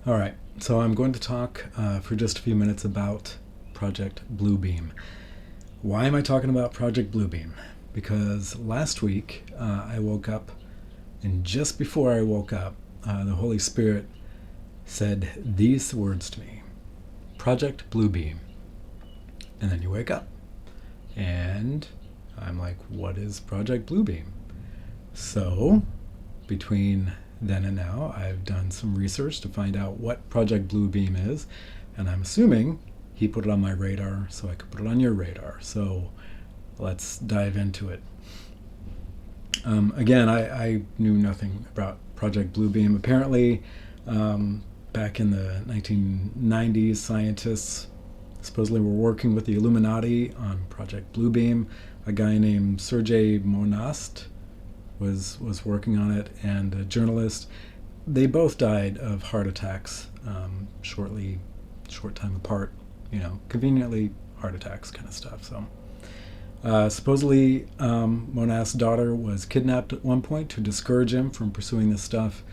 All right, so I'm going to talk for just a few minutes about Project Bluebeam. Why am I talking about Project Bluebeam? Because last week I woke up, and just before I woke up, the Holy Spirit said these words to me: Project Bluebeam. And then you wake up, and I'm like, what is Project Bluebeam? So, between then and now, I've done some research to find out what Project Bluebeam is, and I'm assuming he put it on my radar so I could put it on your radar. So let's dive into it. Again, I knew nothing about Project Bluebeam. Apparently, back in the 1990s, scientists supposedly were working with the Illuminati on Project Bluebeam. A guy named Sergei Monast was working on it, and a journalist. They both died of heart attacks short time apart. Conveniently heart attacks kind of stuff. So supposedly Monast's daughter was kidnapped at one point to discourage him from pursuing this stuff.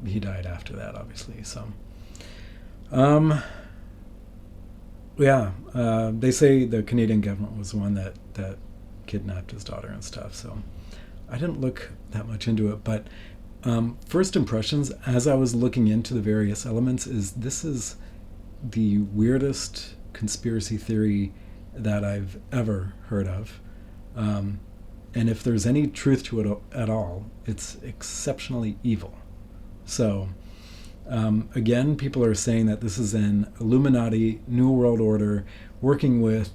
He died after that, obviously. So they say the Canadian government was the one that kidnapped his daughter and stuff. So I didn't look that much into it, but first impressions as I was looking into the various elements is this is the weirdest conspiracy theory that I've ever heard of. And if there's any truth to it at all, it's exceptionally evil. So again, people are saying that this is an Illuminati New World Order working with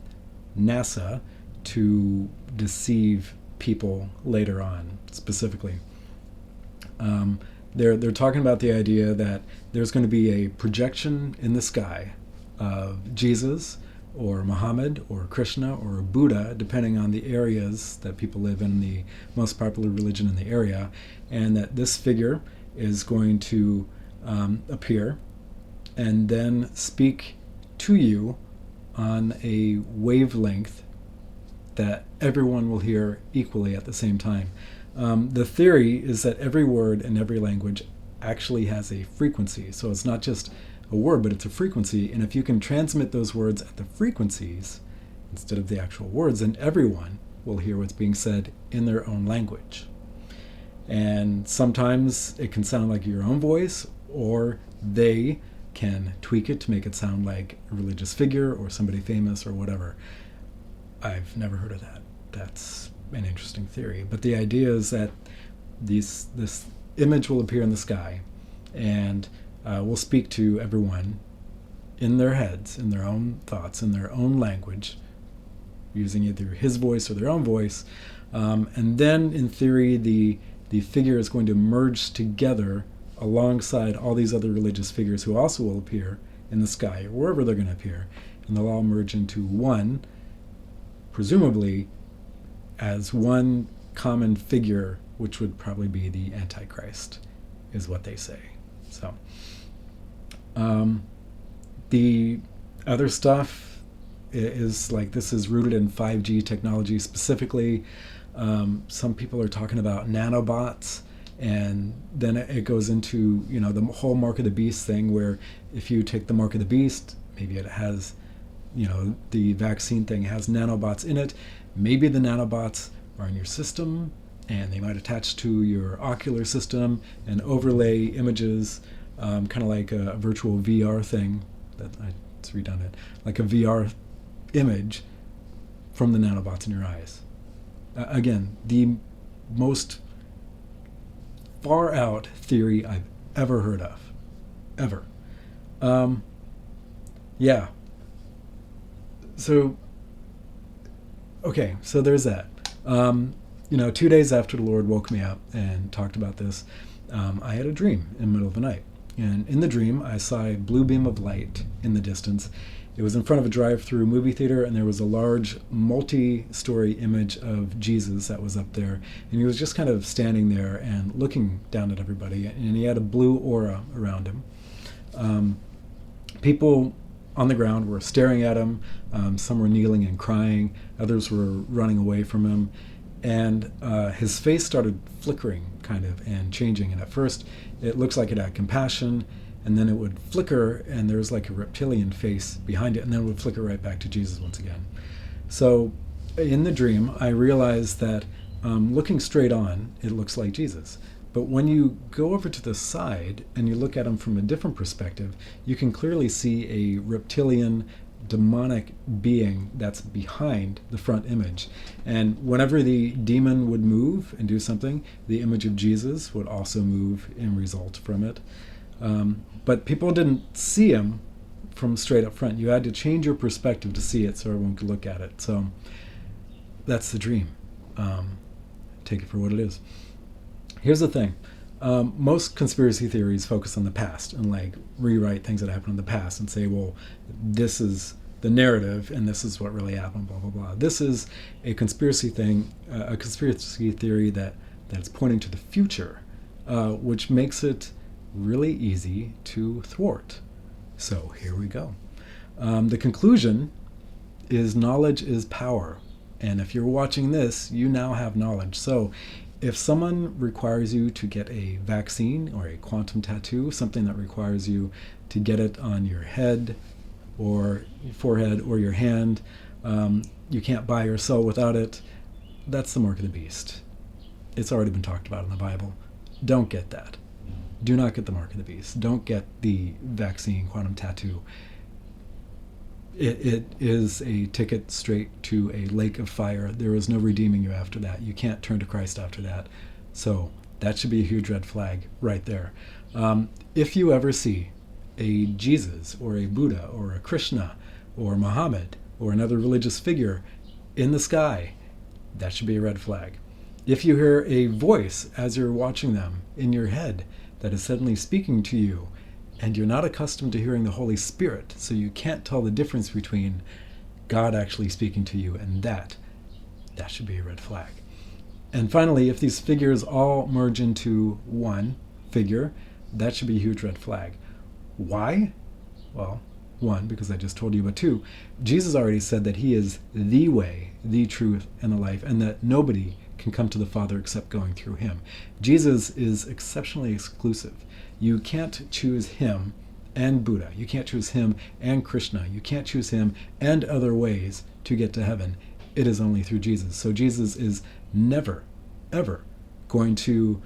NASA to deceive people later on, specifically. They're talking about the idea that there's going to be a projection in the sky of Jesus or Mohammed or Krishna or Budda, depending on the areas that people live in, the most popular religion in the area, and that this figure is going to appear and then speak to you on a wavelength that everyone will hear equally at the same time. The theory is that every word in every language actually has a frequency. So it's not just a word, but it's a frequency. And if you can transmit those words at the frequencies instead of the actual words, then everyone will hear what's being said in their own language. And sometimes it can sound like your own voice, or they can tweak it to make it sound like a religious figure or somebody famous or whatever. I've never heard of that. That's an interesting theory. But the idea is that this image will appear in the sky and will speak to everyone in their heads, in their own thoughts, in their own language, using either his voice or their own voice. And then, in theory, the figure is going to merge together alongside all these other religious figures who also will appear in the sky, or wherever they're going to appear. And they'll all merge into one, presumably as one common figure, which would probably be the Antichrist, is what they say. So the other stuff is like, this is rooted in 5G technology specifically. Some people are talking about nanobots, and then it goes into the whole mark of the beast thing, where if you take the mark of the beast, maybe it has the vaccine thing has nanobots in it. Maybe the nanobots are in your system, and they might attach to your ocular system and overlay images, kind of like a virtual VR thing. It's redundant, like a VR image from the nanobots in your eyes. Again, the most far out theory I've ever heard of. Ever. Yeah. So, okay, so there's that. 2 days after the Lord woke me up and talked about this, I had a dream in the middle of the night. And in the dream, I saw a blue beam of light in the distance. It was in front of a drive-through movie theater, and there was a large multi-story image of Jesus that was up there. And he was just kind of standing there and looking down at everybody, and he had a blue aura around him. People on the ground were staring at him. Some were kneeling and crying. Others were running away from him. And his face started flickering, kind of, and changing. And at first, it looks like it had compassion. and then it would flicker, and there was like a reptilian face behind it, and then it would flicker right back to Jesus once again. So in the dream, I realized that looking straight on, it looks like Jesus. But when you go over to the side and you look at him from a different perspective, you can clearly see a reptilian, demonic being that's behind the front image. And whenever the demon would move and do something, the image of Jesus would also move in result from it. But people didn't see him from straight up front. You had to change your perspective to see it so everyone could look at it. So that's the dream. Take it for what it is. Here's the thing. Most conspiracy theories focus on the past and like rewrite things that happened in the past and say, well, this is the narrative and this is what really happened, blah, blah, blah. This is a conspiracy theory that's pointing to the future, which makes it really easy to thwart. So here we go. The conclusion is knowledge is power. And if you're watching this, you now have knowledge. So if someone requires you to get a vaccine or a quantum tattoo, something that requires you to get it on your head or your forehead or your hand, you can't buy or sell without it, that's the mark of the beast. It's already been talked about in the Bible. Don't get that. Do not get the mark of the beast. Don't get the vaccine quantum tattoo. It is a ticket straight to a lake of fire. There is no redeeming you after that. You can't turn to Christ after that. So that should be a huge red flag right there. If you ever see a Jesus or a Buddha or a Krishna or Mohammed or another religious figure in the sky, that should be a red flag. If you hear a voice as you're watching them in your head that is suddenly speaking to you, and you're not accustomed to hearing the Holy Spirit, so you can't tell the difference between God actually speaking to you and that should be a red flag. And finally, if these figures all merge into one figure, that should be a huge red flag. Why? Well, one, because I just told you, but two, Jesus already said that he is the way, the truth, and the life, and that nobody can come to the Father except going through him. Jesus is exceptionally exclusive. You can't choose him and Buddha. You can't choose him and Krishna. You can't choose him and other ways to get to heaven. It is only through Jesus. So Jesus is never, ever going to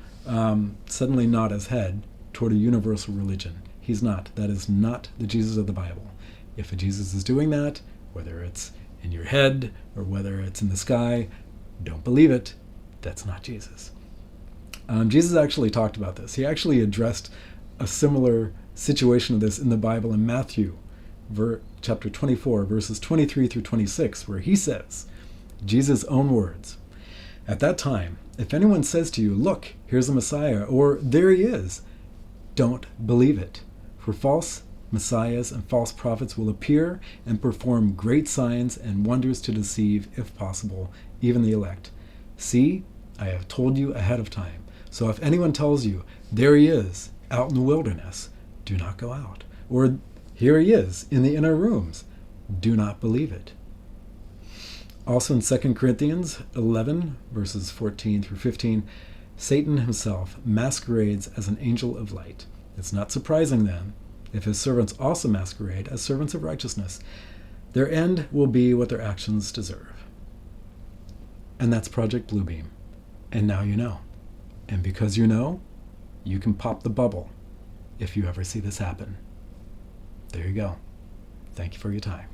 suddenly nod his head toward a universal religion. He's not. That is not the Jesus of the Bible. If a Jesus is doing that, whether it's in your head or whether it's in the sky, don't believe it. That's not Jesus. Jesus actually talked about this. He actually addressed a similar situation of this in the Bible in Matthew, chapter 24, verses 23 through 26, where he says, Jesus' own words, "At that time, if anyone says to you, 'Look, here's the Messiah,' or 'There he is,' don't believe it. For false messiahs and false prophets will appear and perform great signs and wonders to deceive, if possible, even the elect. See, I have told you ahead of time. So if anyone tells you, 'There he is, out in the wilderness,' do not go out. Or 'Here he is, in the inner rooms,' do not believe it." Also in 2 Corinthians 11, verses 14 through 15, Satan himself masquerades as an angel of light. It's not surprising then, if his servants also masquerade as servants of righteousness. Their end will be what their actions deserve. And that's Project Bluebeam. And now you know. And because you know, you can pop the bubble if you ever see this happen. There you go. Thank you for your time.